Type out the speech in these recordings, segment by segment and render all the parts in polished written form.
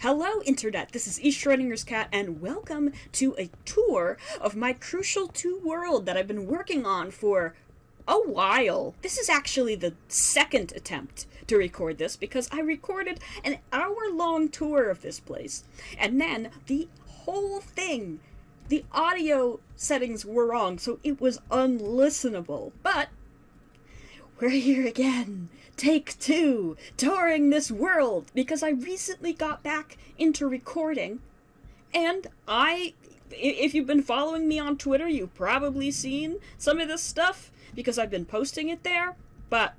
Hello Internet, this is Schrodinger's cat and welcome to a tour of my Crucial 2 world that I've been working on for a while. This is actually the second attempt to record this because I recorded an hour-long tour of this place and then the whole thing, the audio settings were wrong, so it was unlistenable. But we're here again. Take 2, touring this world, because I recently got back into recording, and if you've been following me on Twitter, you've probably seen some of this stuff, because I've been posting it there, but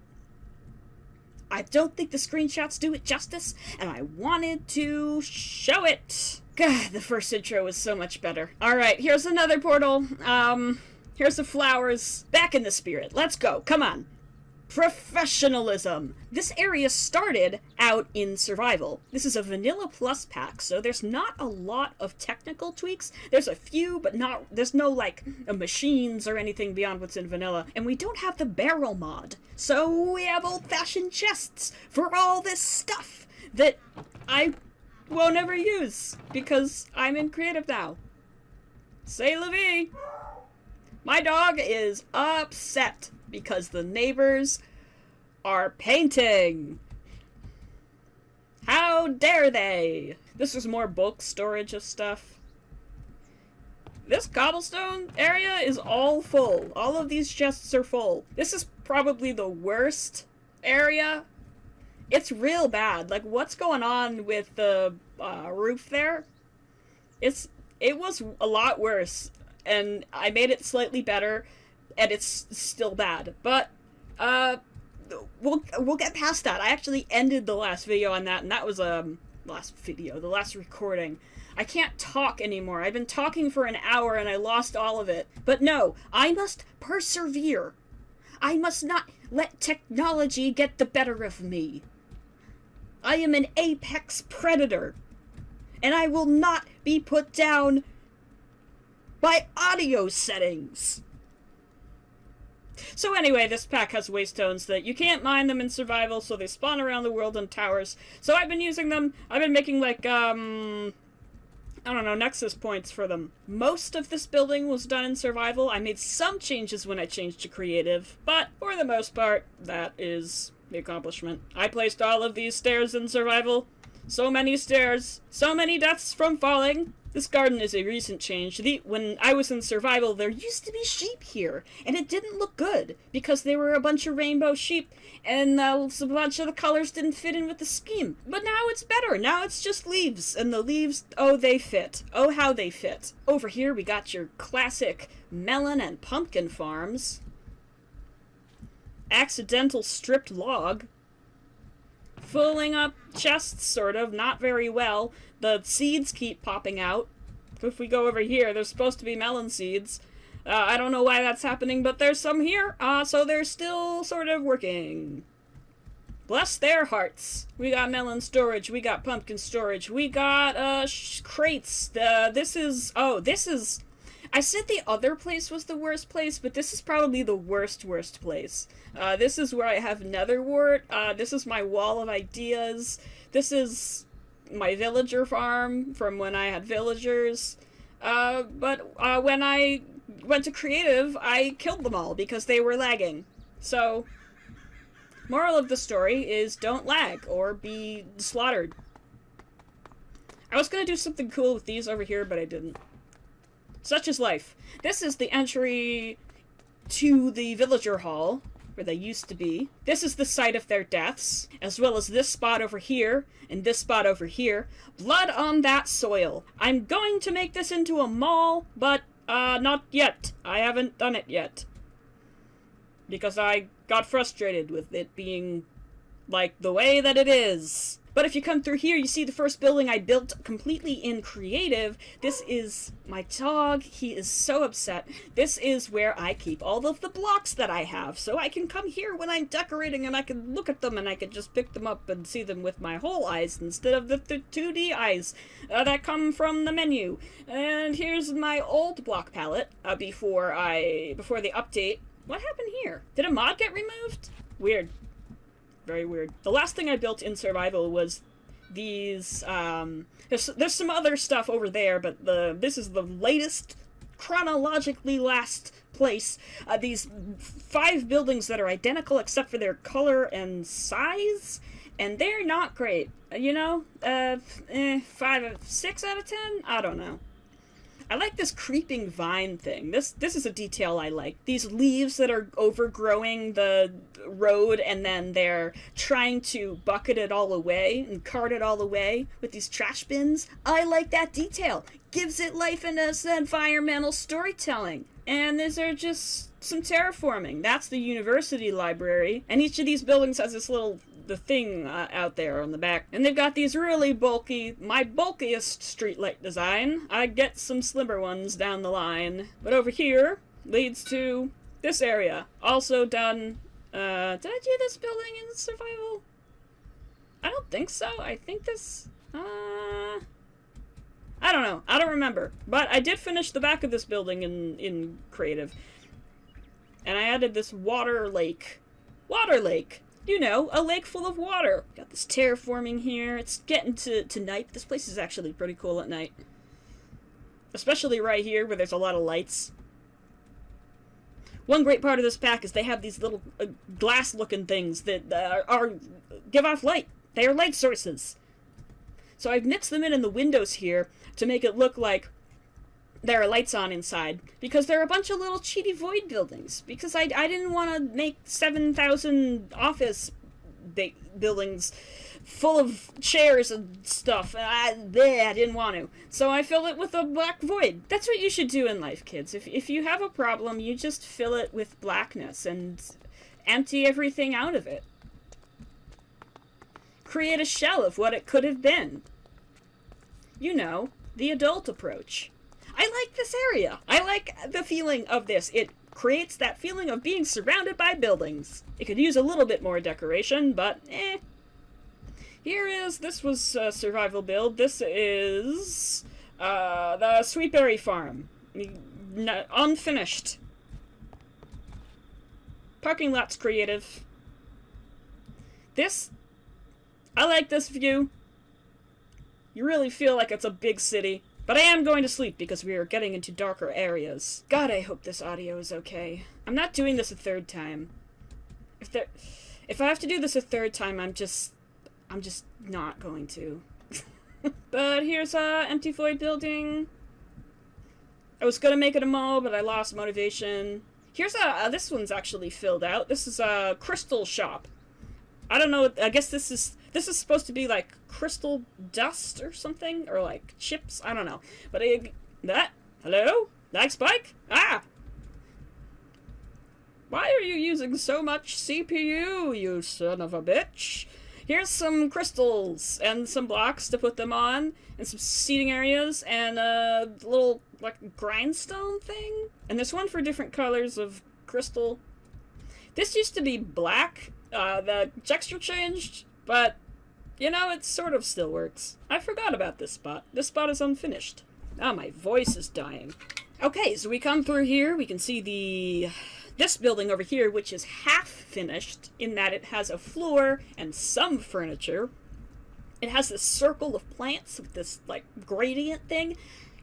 I don't think the screenshots do it justice, and I wanted to show it. God, the first intro was so much better. Alright, here's another portal. Here's the flowers. Back in the spirit. Let's go. Come on. Professionalism. This area started out in survival. This is a vanilla plus pack, so there's not a lot of technical tweaks. There's a few, but there's no like machines or anything beyond what's in vanilla. And we don't have the barrel mod. So we have old-fashioned chests for all this stuff that I won't ever use because I'm in creative now. Say la vie. My dog is upset because the neighbors are painting. How dare they? This is more bulk storage of stuff. This cobblestone area is all full. All of these chests are full. This is probably the worst area. It's real bad. Like, what's going on with the roof there? It was a lot worse, and I made it slightly better. And it's still bad, but we'll get past that. I actually ended the last video on that, and that was the last recording. I can't talk anymore. I've been talking for an hour and I lost all of it. But no, I must persevere. I must not let technology get the better of me. I am an apex predator, and I will not be put down by audio settings. So anyway, this pack has waystones that you can't mine them in survival, so they spawn around the world in towers. So I've been using them. I've been making like, I don't know, nexus points for them. Most of this building was done in survival. I made some changes when I changed to creative, but for the most part, that is the accomplishment. I placed all of these stairs in survival. So many stairs. So many deaths from falling. This garden is a recent change. When I was in survival, there used to be sheep here, and it didn't look good, because they were a bunch of rainbow sheep, and a bunch of the colors didn't fit in with the scheme. But now it's better. Now it's just leaves, and the leaves, oh, they fit. Oh, how they fit. Over here, we got your classic melon and pumpkin farms. Accidental stripped log. Filling up chests, sort of, not very well. The seeds keep popping out. If we go over here, there's supposed to be melon seeds. I don't know why that's happening, but there's some here, so they're still sort of working. Bless their hearts. We got melon storage, we got pumpkin storage, we got, crates. This is, I said the other place was the worst place, but this is probably the worst place. This is where I have netherwort. This is my wall of ideas. This is my villager farm from when I had villagers. But when I went to creative, I killed them all because they were lagging. So, moral of the story is don't lag or be slaughtered. I was gonna do something cool with these over here, but I didn't. Such is life. This is the entry to the villager hall, where they used to be. This is the site of their deaths, as well as this spot over here, and this spot over here. Blood on that soil. I'm going to make this into a mall, but, not yet. I haven't done it yet. Because I got frustrated with it being, like, the way that it is. But if you come through here, you see the first building I built completely in creative. This is my dog. He is so upset. This is where I keep all of the blocks that I have. So I can come here when I'm decorating and I can look at them and I can just pick them up and see them with my whole eyes instead of the 2D eyes that come from the menu. And here's my old block palette before the update. What happened here? Did a mod get removed? Weird. Very weird. The last thing I built in survival was these, there's some other stuff over there, but this is the latest, chronologically last place. These 5 buildings that are identical except for their color and size, and they're not great. You know, 6 out of 10? I don't know. I like this creeping vine thing. This is a detail I like. These leaves that are overgrowing the road, and then they're trying to bucket it all away and cart it all away with these trash bins. I like that detail. Gives it life and environmental storytelling. And these are just some terraforming. That's the university library. And each of these buildings has this little thing out there on the back. And they've got these really bulky, my bulkiest streetlight design. I get some slimmer ones down the line. But over here leads to this area. Also done, did I do this building in survival? I don't think so. I think this, I don't know. I don't remember. But I did finish the back of this building in creative. And I added this water lake. Water lake! You know, a lake full of water. Got this terraforming here. It's getting to night. This place is actually pretty cool at night. Especially right here where there's a lot of lights. One great part of this pack is they have these little glass-looking things that give off light. They are light sources. So I've mixed them in the windows here to make it look like there are lights on inside, because there are a bunch of little cheaty void buildings, because I didn't want to make 7,000 office buildings full of chairs and stuff. I didn't want to. So I filled it with a black void. That's what you should do in life, kids. If you have a problem, you just fill it with blackness and empty everything out of it. Create a shell of what it could have been. You know, the adult approach. I like this area. I like the feeling of this. It creates that feeling of being surrounded by buildings. It could use a little bit more decoration, but eh. This was a survival build. This is the Sweetberry Farm. Unfinished. Parking lot's creative. I like this view. You really feel like it's a big city. But I am going to sleep because we are getting into darker areas. God, I hope this audio is okay. I'm not doing this a third time. If I have to do this a third time, I'm just not going to. But here's a empty void building. I was gonna make it a mall, but I lost motivation. Here's this one's actually filled out. This is a crystal shop. I don't know, I guess this is supposed to be like crystal dust or something, or like chips, I don't know. But hello? Lag spike? Ah! Why are you using so much CPU, you son of a bitch? Here's some crystals and some blocks to put them on, and some seating areas, and a little like grindstone thing. And there's one for different colors of crystal. This used to be black. The texture changed, but you know, it sort of still works. I forgot about this spot. This spot is unfinished. Ah, my voice is dying. Okay, so we come through here. We can see this building over here, which is half finished in that it has a floor and some furniture. It has this circle of plants with this, like, gradient thing.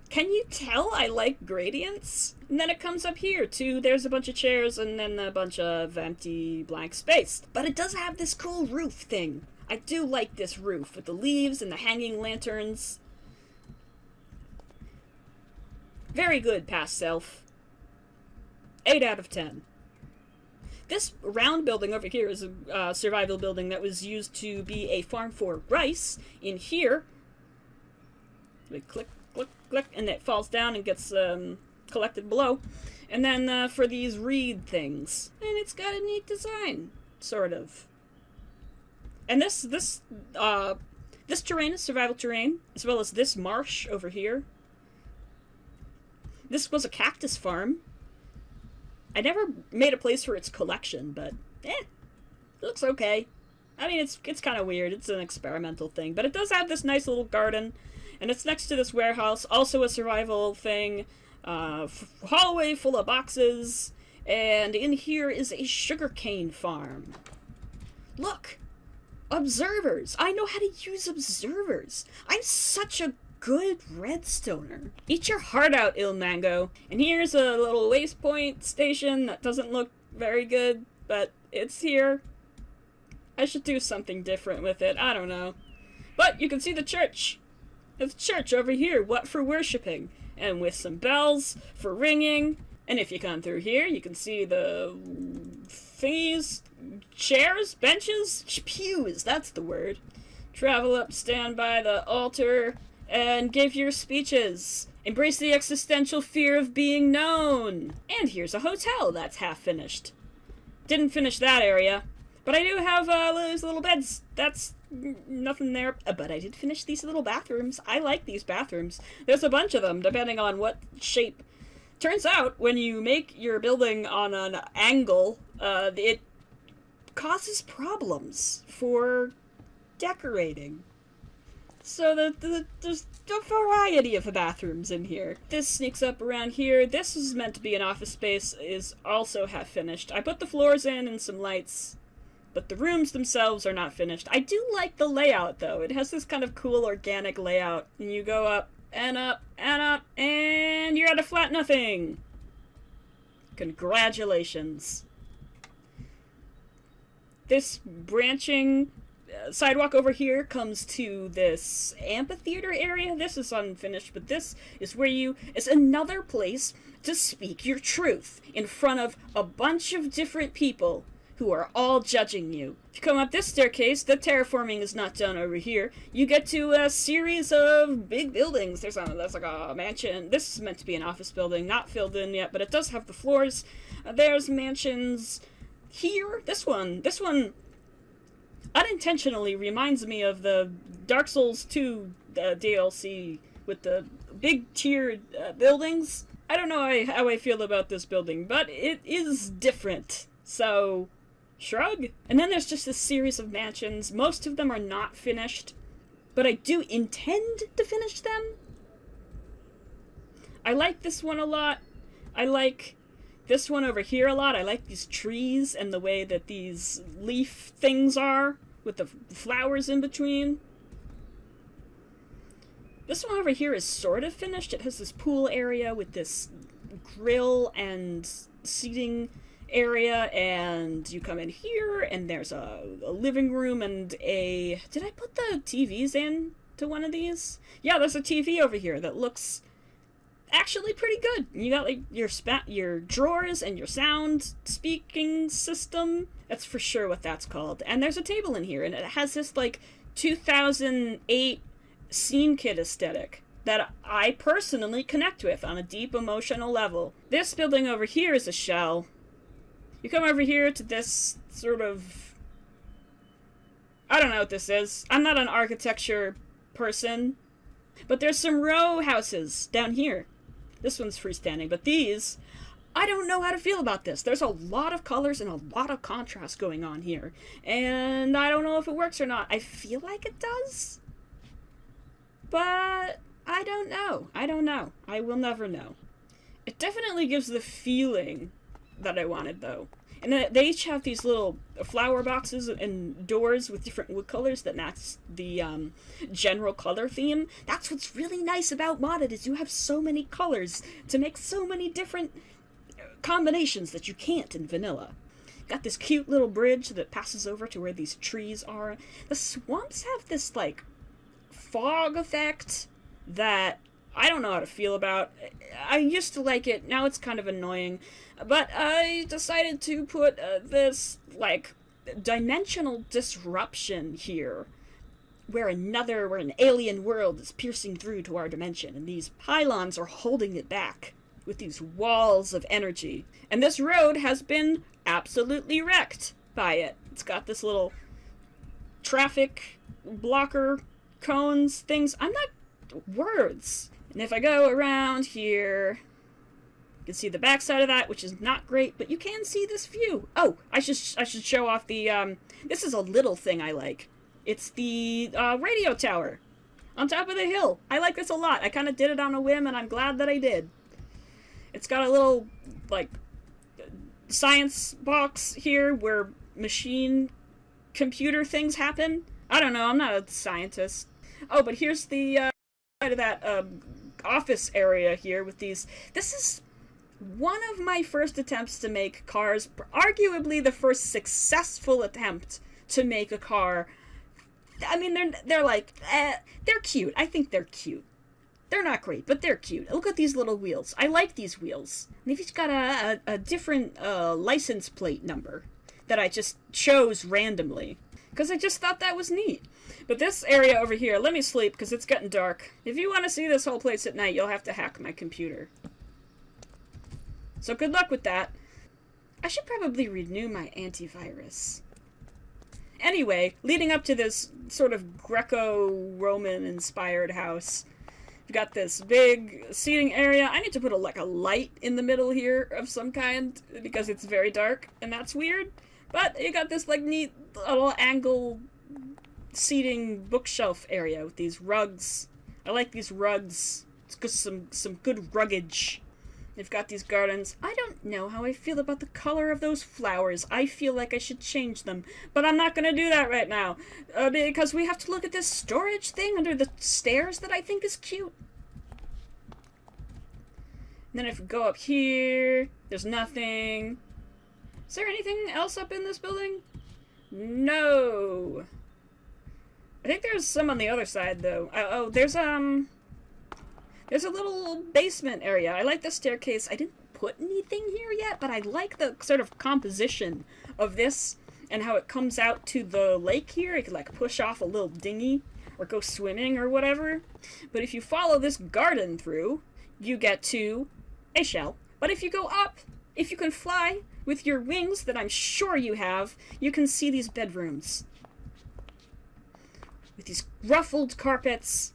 Can you tell I like gradients? And then it comes up here, too. There's a bunch of chairs and then a bunch of empty blank space. But it does have this cool roof thing. I do like this roof with the leaves and the hanging lanterns. Very good, past self. 8 out of 10. This round building over here is a survival building that was used to be a farm for rice. In here, we click, click, click, and it falls down and gets collected below. And then for these reed things. And it's got a neat design, sort of. And this terrain is survival terrain, as well as this marsh over here. This was a cactus farm. I never made a place for its collection, but it looks okay. I mean, it's kind of weird. It's an experimental thing, but it does have this nice little garden, and it's next to this warehouse, also a survival thing. Hallway full of boxes, and in here is a sugarcane farm. Look! Observers! I know how to use observers! I'm such a good redstoner. Eat your heart out, Ilmango. And here's a little waypoint station that doesn't look very good, but it's here. I should do something different with it, I don't know. But you can see the church. There's a church over here, what for worshipping. And with some bells for ringing. And if you come through here, you can see the thingies, chairs, benches, pews, that's the word. Travel up, stand by the altar, and give your speeches. Embrace the existential fear of being known. And here's a hotel that's half finished. Didn't finish that area, but I do have those little beds. That's nothing there. But I did finish these little bathrooms. I like these bathrooms. There's a bunch of them, depending on what shape. Turns out, when you make your building on an angle, it causes problems for decorating. So there's a variety of bathrooms in here. This sneaks up around here. This is meant to be an office space, is also half finished. I put the floors in and some lights, but the rooms themselves are not finished. I do like the layout, though. It has this kind of cool organic layout. And you go up, and up, and up, and you're at a flat nothing! Congratulations. This branching sidewalk over here comes to this amphitheater area. This is unfinished, but this is where it's another place to speak your truth in front of a bunch of different people who are all judging you. If you come up this staircase, the terraforming is not done over here. You get to a series of big buildings. There's like a mansion. This is meant to be an office building, not filled in yet, but it does have the floors. There's mansions here. This one unintentionally reminds me of the Dark Souls 2 DLC with the big tiered buildings. I don't know how I feel about this building, but it is different. So, shrug. And then there's just this series of mansions. Most of them are not finished, but I do intend to finish them. I like this one a lot. I like this one over here a lot. I like these trees and the way that these leaf things are with the flowers in between. This one over here is sort of finished. It has this pool area with this grill and seating area, and you come in here and there's a living room and a... Did I put the TVs in to one of these? Yeah, there's a TV over here that looks actually pretty good. You got like your drawers and your sound speaking system. That's for sure what that's called. And there's a table in here, and it has this like 2008 scene kit aesthetic that I personally connect with on a deep emotional level. This building over here is a shell. You come over here to this sort of... I don't know what this is. I'm not an architecture person. But there's some row houses down here. This one's freestanding, but these, I don't know how to feel about this. There's a lot of colors and a lot of contrast going on here. And I don't know if it works or not. I feel like it does. But I don't know. I don't know. I will never know. It definitely gives the feeling that I wanted, though. And they each have these little flower boxes and doors with different wood colors that match the general color theme. That's what's really nice about modded, is you have so many colors to make so many different combinations that you can't in vanilla. Got this cute little bridge that passes over to where these trees are. The swamps have this, like, fog effect that I don't know how to feel about. I used to like it, now it's kind of annoying. But I decided to put this, like, dimensional disruption here, where an alien world is piercing through to our dimension, and these pylons are holding it back with these walls of energy. And this road has been absolutely wrecked by it. It's got this little traffic blocker cones things. I'm not... words. And if I go around here... You can see the backside of that, which is not great, but you can see this view. Oh, I should show off the, this is a little thing I like. It's the, radio tower on top of the hill. I like this a lot. I kind of did it on a whim, and I'm glad that I did. It's got a little, like, science box here where machine computer things happen. I don't know, I'm not a scientist. Oh, but here's the side of that office area here with these. This is one of my first attempts to make cars, arguably the first successful attempt to make a car. I mean, they're like, they're cute. I think they're cute. They're not great, but they're cute. Look at these little wheels. I like these wheels. They've each got a different license plate number that I just chose randomly, because I just thought that was neat. But this area over here, let me sleep, because it's getting dark. If you want to see this whole place at night, you'll have to hack my computer. So good luck with that. I should probably renew my antivirus. Anyway, leading up to this sort of Greco-Roman inspired house, you've got this big seating area. I need to put a light in the middle here of some kind, because it's very dark, and that's weird. But you got this like neat little angle seating bookshelf area with these rugs. I like these rugs. It's got some good ruggage. They've got these gardens. I don't know how I feel about the color of those flowers. I feel like I should change them, but I'm not gonna do that right now, because we have to look at this storage thing under the stairs that I think is cute. And then if we go up here, there's nothing. Is there anything else up in this building? No. I think there's some on the other side, though. Oh, there's a little basement area. I like the staircase. I didn't put anything here yet, but I like the sort of composition of this and how it comes out to the lake here. You could like push off a little dinghy or go swimming or whatever. But if you follow this garden through, you get to a shell. But if you go up, if you can fly with your wings that I'm sure you have, you can see these bedrooms. With these ruffled carpets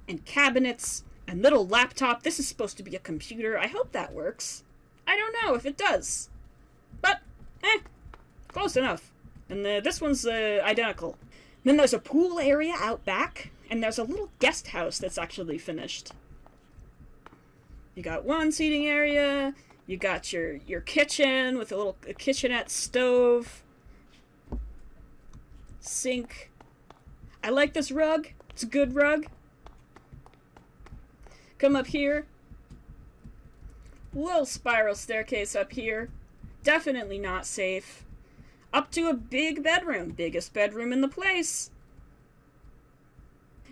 and cabinets and little laptop. This is supposed to be a computer. I hope that works. I don't know if it does. But, close enough. And this one's identical. Then there's a pool area out back, and there's a little guest house that's actually finished. You got one seating area, you got your kitchen with a little kitchenette stove, sink. I like this rug. It's a good rug. Come up here. Little spiral staircase up here. Definitely not safe. Up to a big bedroom. Biggest bedroom in the place.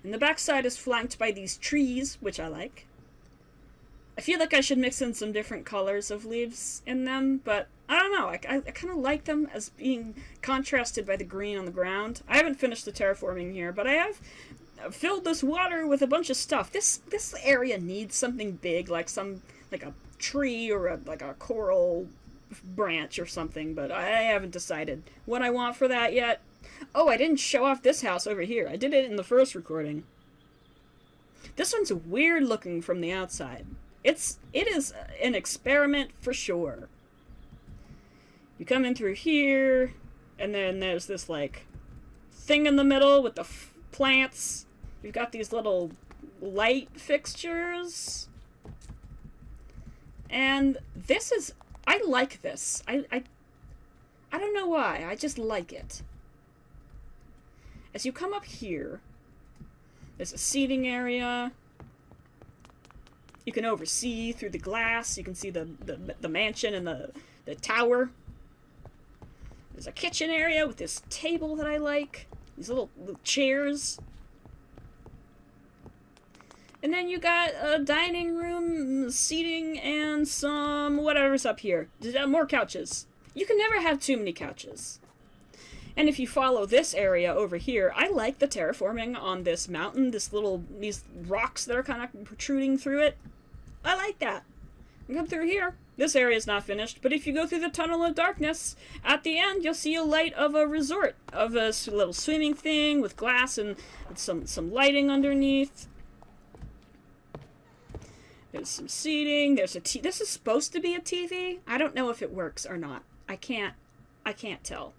And the backside is flanked by these trees, which I like. I feel like I should mix in some different colors of leaves in them, but I don't know. I kind of like them as being contrasted by the green on the ground. I haven't finished the terraforming here, but I have filled this water with a bunch of stuff. This area needs something big, like a tree or a coral branch or something, but I haven't decided what I want for that yet. Oh, I didn't show off this house over here. I did it in the first recording. This one's weird looking from the outside. It is an experiment for sure. You come in through here, and then there's this like thing in the middle with the plants. You've got these little light fixtures. And this is, I like this. I don't know why, I just like it. As you come up here, there's a seating area. You can oversee through the glass. You can see the mansion and the tower. There's a kitchen area with this table that I like. These little chairs. And then you got a dining room, seating, and some whatever's up here. More couches. You can never have too many couches. And if you follow this area over here, I like the terraforming on this mountain, these rocks that are kind of protruding through it. I like that. You come through here. This area is not finished, but if you go through the tunnel of darkness, at the end you'll see a light of a resort, of a little swimming thing with glass and some lighting underneath. There's some seating. There's a this is supposed to be a TV. I don't know if it works or not. I can't tell.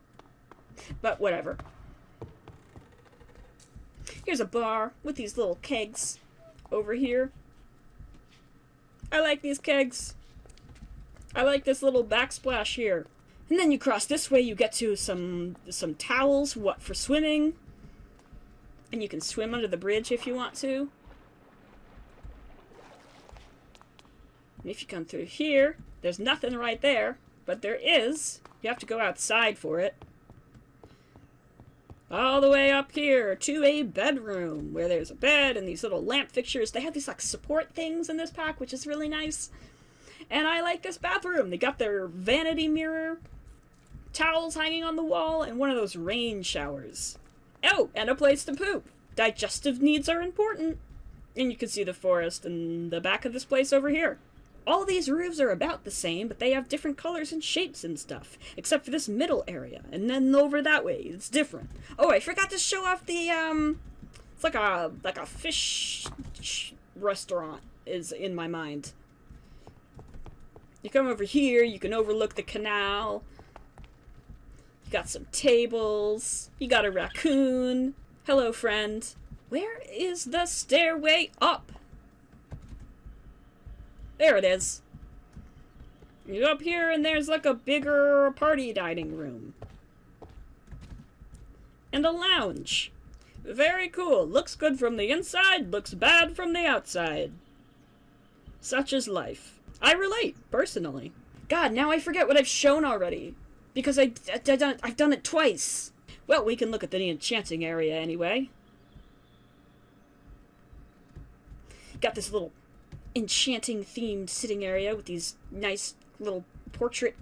But whatever. Here's a bar with these little kegs over here. I like these kegs. I like this little backsplash here. And then you cross this way, you get to some towels, what, for swimming. And you can swim under the bridge if you want to. And if you come through here, there's nothing right there, but there is. You have to go outside for it. All the way up here to a bedroom where there's a bed and these little lamp fixtures. They have these like support things in this pack, which is really nice. And I like this bathroom. They got their vanity mirror, towels hanging on the wall, and one of those rain showers. Oh, and a place to poop. Digestive needs are important. And you can see the forest in the back of this place over here. All these roofs are about the same, but they have different colors and shapes and stuff. Except for this middle area. And then over that way, it's different. Oh, I forgot to show off the, it's like a fish restaurant is in my mind. You come over here, you can overlook the canal. You got some tables. You got a raccoon. Hello, friend. Where is the stairway up? There it is. You go up here and there's like a bigger party dining room. And a lounge. Very cool. Looks good from the inside, looks bad from the outside. Such is life. I relate, personally. God, now I forget what I've shown already. Because I've done it twice. Well, we can look at the enchanting area anyway. Got this little enchanting themed sitting area with these nice little portrait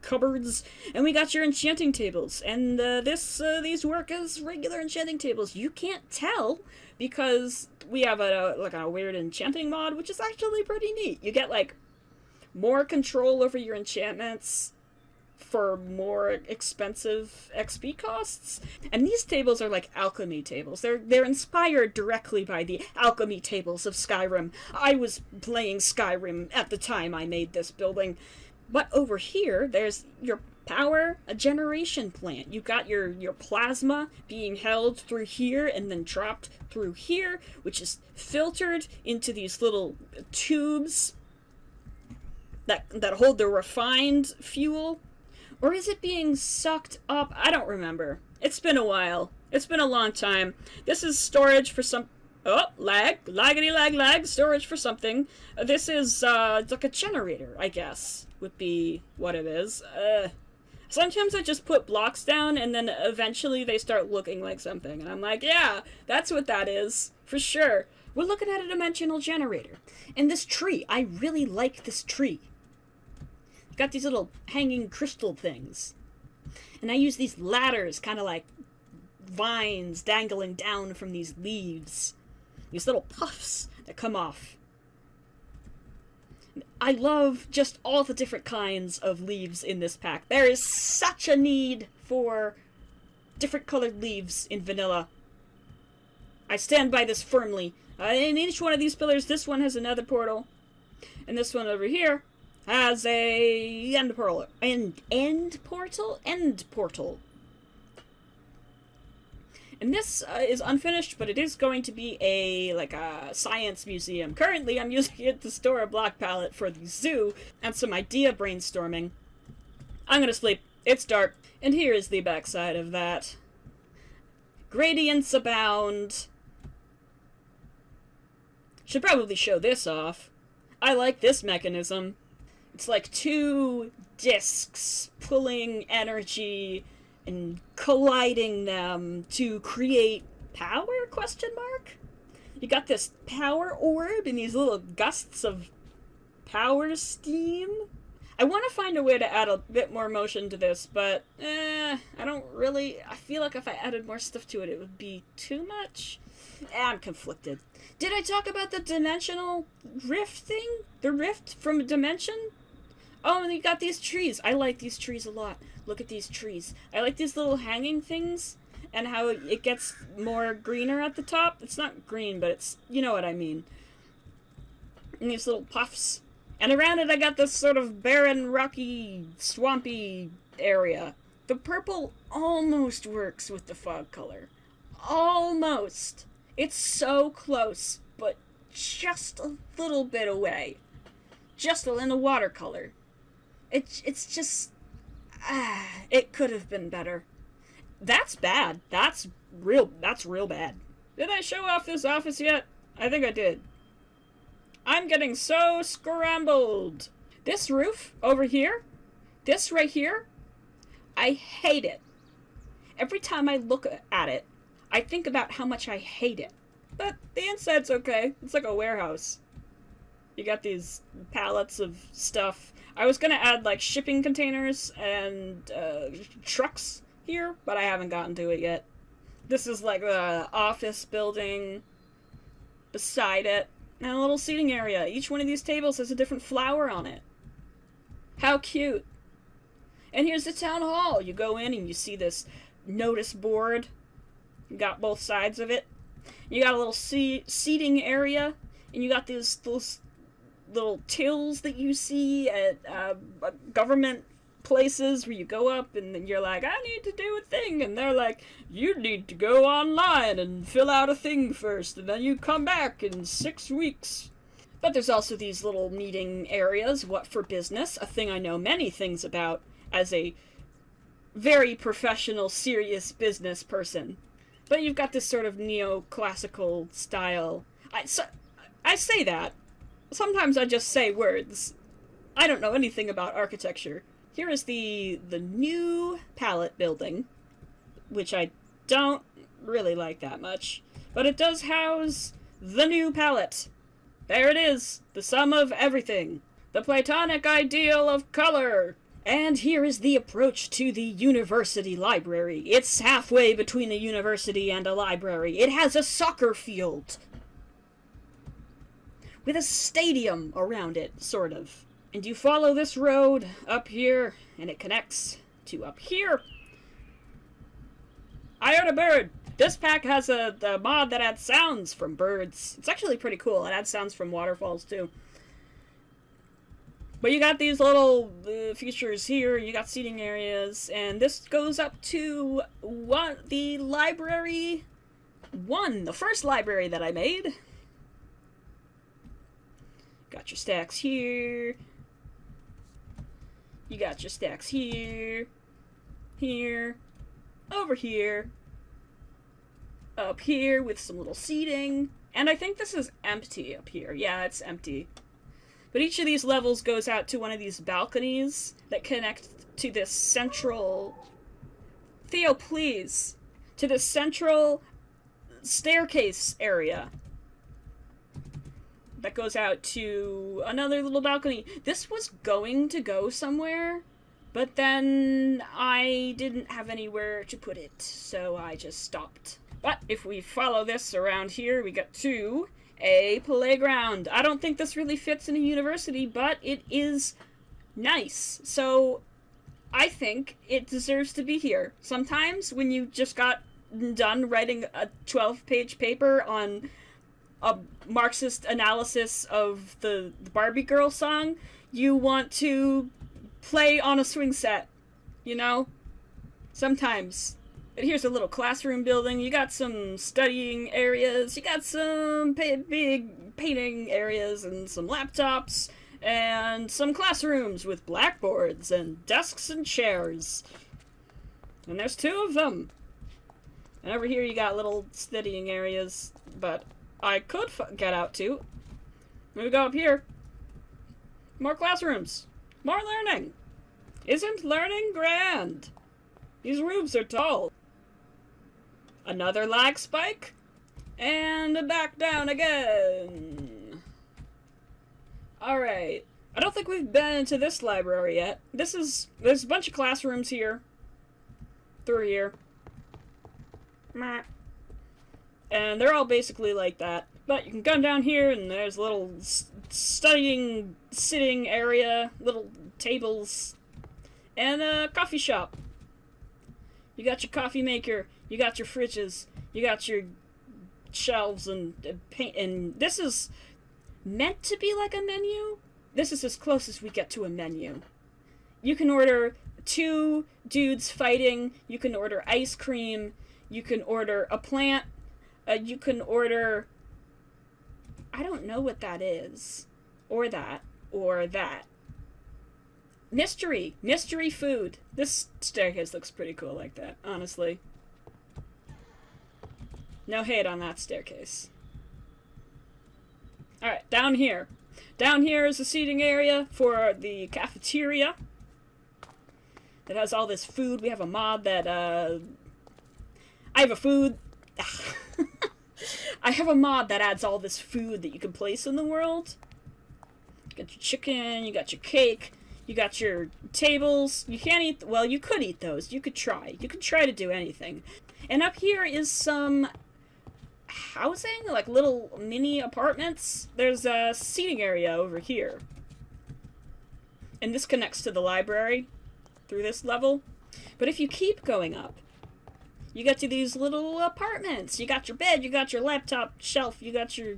cupboards, and we got your enchanting tables, and these work as regular enchanting tables. You can't tell because we have a weird enchanting mod, which is actually pretty neat. You get like more control over your enchantments for more expensive XP costs. And these tables are like alchemy tables. They're inspired directly by the alchemy tables of Skyrim. I was playing Skyrim at the time I made this building. But over here, there's your power, a generation plant. You got your plasma being held through here and then dropped through here, which is filtered into these little tubes that hold the refined fuel. Or is it being sucked up? I don't remember. It's been a while. It's been a long time. This is storage for some... Oh, lag. Laggity lag. Storage for something. This is, like a generator, I guess, would be what it is. Sometimes I just put blocks down, and then eventually they start looking like something. And I'm like, yeah, that's what that is. For sure. We're looking at a dimensional generator. And this tree. I really like this tree. Got these little hanging crystal things. And I use these ladders, kind of like vines dangling down from these leaves. These little puffs that come off. I love just all the different kinds of leaves in this pack. There is such a need for different colored leaves in vanilla. I stand by this firmly. In each one of these pillars, this one has another portal. And this one over here has a end portal. End portal? And this is unfinished, but it is going to be a science museum. Currently, I'm using it to store a block palette for the zoo and some idea brainstorming. I'm gonna sleep. It's dark. And here is the backside of that. Gradients abound. Should probably show this off. I like this mechanism. It's like two discs pulling energy and colliding them to create power, question mark? You got this power orb and these little gusts of power steam. I want to find a way to add a bit more motion to this, but I feel like if I added more stuff to it, it would be too much. I'm conflicted. Did I talk about the dimensional rift thing? The rift from a dimension? Oh, and you got these trees. I like these trees a lot. Look at these trees. I like these little hanging things and how it gets more greener at the top. It's not green, but it's, you know what I mean. And these little puffs. And around it I got this sort of barren, rocky, swampy area. The purple almost works with the fog color. Almost. It's so close, but just a little bit away. Just in the watercolor. It's just... It could have been better. That's bad. That's real bad. Did I show off this office yet? I think I did. I'm getting so scrambled. This roof over here, this right here, I hate it. Every time I look at it, I think about how much I hate it. But the inside's okay. It's like a warehouse. You got these pallets of stuff. I was gonna add like shipping containers and trucks here, but I haven't gotten to it yet. This is like the office building beside it, and a little seating area. Each one of these tables has a different flower on it. How cute. And here's the town hall. You go in and you see this notice board. You got both sides of it. You got a little seating area, and you got those little tills that you see at government places where you go up and then you're like, I need to do a thing, and they're like, you need to go online and fill out a thing first, and then you come back in 6 weeks. But there's also these little meeting areas, what for business, a thing I know many things about as a very professional, serious business person. But you've got this sort of neoclassical style. I say that. Sometimes I just say words. I don't know anything about architecture. Here is the new palette building, which I don't really like that much. But it does house the new palette. There it is, the sum of everything. The Platonic ideal of color. And here is the approach to the university library. It's halfway between a university and a library. It has a soccer field with a stadium around it, sort of. And you follow this road up here, and it connects to up here. I heard a bird. This pack has the mod that adds sounds from birds. It's actually pretty cool. It adds sounds from waterfalls, too. But you got these little features here, you got seating areas, and this goes up to the library 1, the first library that I made. Got your stacks here. You got your stacks here, here, over here, up here with some little seating. And I think this is empty up here. Yeah, it's empty. But each of these levels goes out to one of these balconies that connect to this central... Theo, please! To this central staircase area that goes out to another little balcony. This was going to go somewhere, but then I didn't have anywhere to put it, so I just stopped. But if we follow this around here, we get to a playground. I don't think this really fits in a university, but it is nice. So I think it deserves to be here. Sometimes when you just got done writing a 12-page paper on a Marxist analysis of the Barbie Girl song, you want to play on a swing set, you know? Sometimes. But here's a little classroom building. You got some studying areas. You got some big painting areas and some laptops and some classrooms with blackboards and desks and chairs. And there's 2 of them. And over here you got little studying areas, but I could get out too. We go up here. More classrooms. More learning. Isn't learning grand? These roofs are tall. Another lag spike, and back down again. Alright, I don't think we've been into this library yet. There's a bunch of classrooms here. Through here. And they're all basically like that. But you can come down here, and there's a little studying, sitting area, little tables, and a coffee shop. You got your coffee maker, you got your fridges, you got your shelves and paint, and this is meant to be like a menu. This is as close as we get to a menu. You can order 2 dudes fighting, you can order ice cream, you can order a plant, you can order... I don't know what that is. Or that. Or that. Mystery! Mystery food! This staircase looks pretty cool like that, honestly. No hate on that staircase. Alright, down here. Down here is a seating area for the cafeteria. That has all this food. We have a mod that, I have a food... I have a mod that adds all this food that you can place in the world. You got your chicken, you got your cake, you got your tables. You can't eat... Well, you could eat those. You could try. You could try to do anything. And up here is some housing, like little mini apartments. There's a seating area over here. And this connects to the library through this level. But if you keep going up, you get to these little apartments. You got your bed, you got your laptop shelf, you got your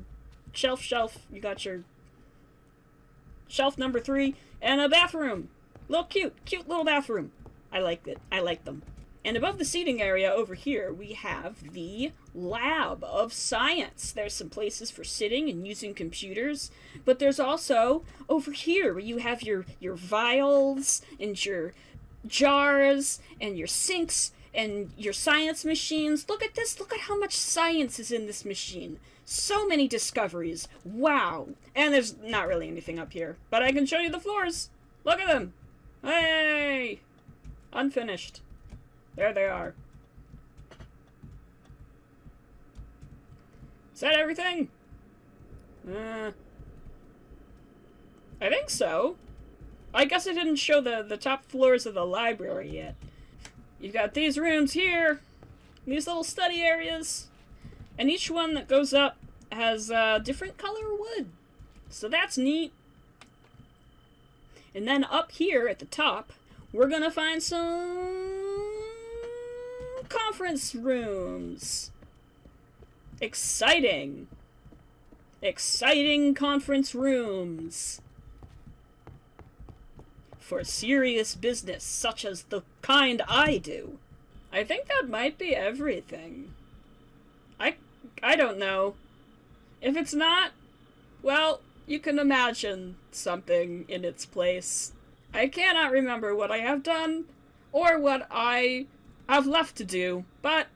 shelf, you got your shelf number 3, and a bathroom. Little cute little bathroom. I like it. I like them. And above the seating area over here, we have the lab of science. There's some places for sitting and using computers, but there's also over here where you have your vials and your jars and your sinks and your science machines. Look at this. Look at how much science is in this machine. So many discoveries. Wow. And there's not really anything up here, but I can show you the floors. Look at them. Hey! Unfinished. There they are. Is that everything? I think so. I guess I didn't show the top floors of the library yet. You've got these rooms here, these little study areas, and each one that goes up has different color wood. So that's neat. And then up here at the top, we're gonna find some conference rooms. Exciting. Exciting conference rooms. For serious business, such as the kind I do. I think that might be everything. I don't know. If it's not, well, you can imagine something in its place. I cannot remember what I have done, or what I have left to do, but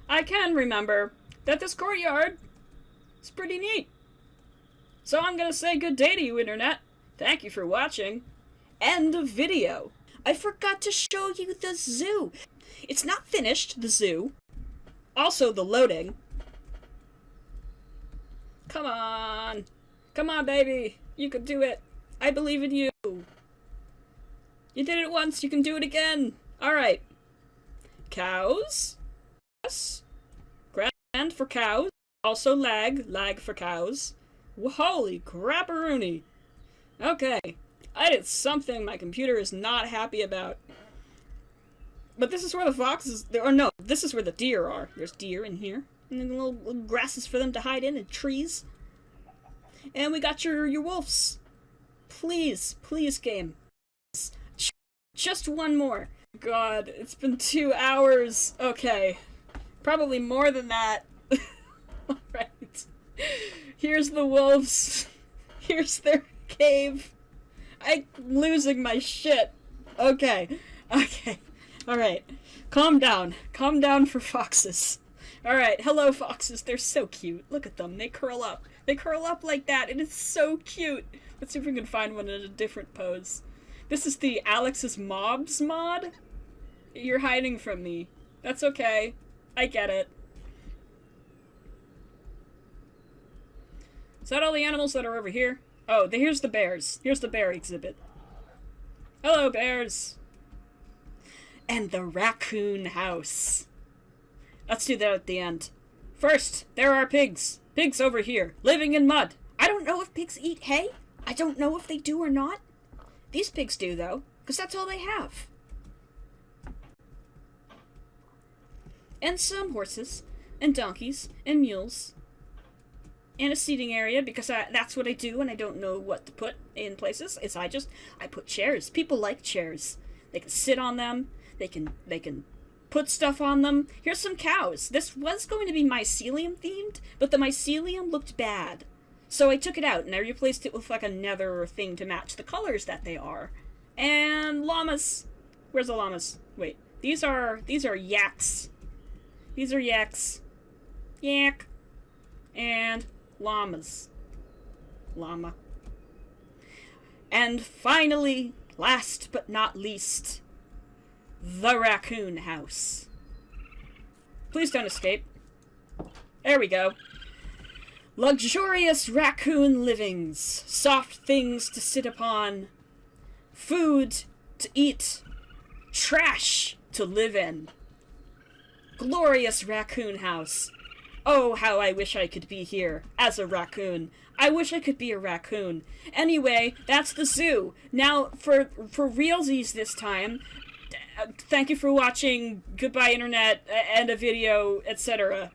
I can remember that this courtyard is pretty neat. So I'm gonna say good day to you, Internet. Thank you for watching. End of video. I forgot to show you the zoo. It's not finished, the zoo. Also, the loading. Come on. Come on, baby. You can do it. I believe in you. You did it once, you can do it again. Alright. Cows. Yes. Grand for cows. Also lag for cows. Holy crapperoonie. Okay. I did something my computer is not happy about. But this is where the foxes... Or no, this is where the deer are. There's deer in here. And then little grasses for them to hide in, and trees. And we got your wolves. Please, please, game. Just one more. God, it's been 2 hours. Okay. Probably more than that. Alright. Here's the wolves. Here's their cave. I'm losing my shit. Okay. Okay. Alright. Calm down. Calm down for foxes. Alright. Hello, foxes. They're so cute. Look at them. They curl up. They curl up like that. It is so cute. Let's see if we can find one in a different pose. This is the Alex's Mobs mod. You're hiding from me. That's okay. I get it. Is that all the animals that are over here? Oh, here's the bears. Here's the bear exhibit. Hello, bears. And the raccoon house. Let's do that at the end. First, there are pigs. Pigs over here, living in mud. I don't know if pigs eat hay. I don't know if they do or not. These pigs do, though, because that's all they have. And some horses, and donkeys, and mules. And a seating area, because that's what I do when I don't know what to put in places, is I put chairs. People like chairs. They can sit on them, they can put stuff on them. Here's some cows. This was going to be mycelium themed, but the mycelium looked bad. So I took it out and I replaced it with like a nether thing to match the colors that they are. And llamas. Where's the llamas? Wait, these are yaks. These are yaks. Yak. And llamas. Llama. And finally, last but not least, the raccoon house. Please don't escape. There we go. Luxurious raccoon livings, soft things to sit upon, food to eat, trash to live in. Glorious raccoon house. Oh, how I wish I could be here as a raccoon. I wish I could be a raccoon. Anyway, that's the zoo. Now, for realsies this time, thank you for watching. Goodbye, internet, end a video, etc.